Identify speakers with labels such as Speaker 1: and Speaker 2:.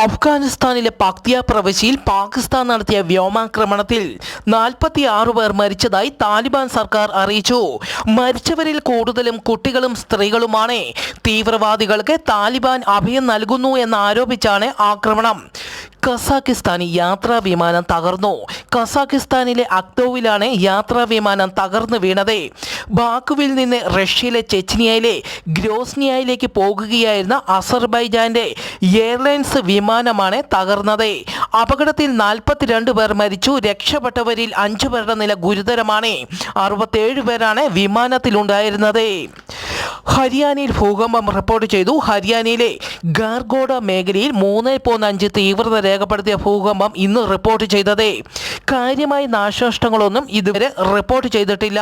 Speaker 1: അഫ്ഗാനിസ്ഥാനിലെ പക്തിയ പ്രവിശ്യയിൽ പാകിസ്ഥാൻ നടത്തിയ വ്യോമാക്രമണത്തിൽ 46 പേർ മരിച്ചതായി താലിബാൻ സർക്കാർ അറിയിച്ചു. മരിച്ചവരിൽ കൂടുതലും കുട്ടികളും സ്ത്രീകളുമാണ്. തീവ്രവാദികൾക്ക് താലിബാൻ അഭയം നൽകുന്നു എന്നാരോപിച്ചാണ് ആക്രമണം. കസാക്കിസ്ഥാനി യാത്രാ വിമാനം തകർന്നു. കസാക്കിസ്ഥാനിലെ അക്തോവിലാണ് യാത്രാ വിമാനം തകർന്നു വീണത്. ബാക്കുവിൽ നിന്ന് റഷ്യയിലെ ചെച്നിയയിലെ ഗ്രോസ്നിയയിലേക്ക് പോകുകയായിരുന്ന അസർബൈജാന്റെ എയർലൈൻസ് വിമാനമാണ് തകർന്നത്. അപകടത്തിൽ 42 പേർ മരിച്ചു. രക്ഷപ്പെട്ടവരിൽ 5 പേരുടെ നില ഗുരുതരമാണ്. 67 പേരാണ് വിമാനത്തിലുണ്ടായിരുന്നത്. ഹരിയാനയിൽ ഭൂകമ്പം റിപ്പോർട്ട് ചെയ്തു. ഹരിയാനയിലെ ഗാർഗോഡ മേഖലയിൽ 3.5 തീവ്രത രേഖപ്പെടുത്തിയ ഭൂകമ്പം ഇന്ന് റിപ്പോർട്ട് ചെയ്തത്. കാര്യമായ നാശനഷ്ടങ്ങളൊന്നും ഇതുവരെ റിപ്പോർട്ട് ചെയ്തിട്ടില്ല.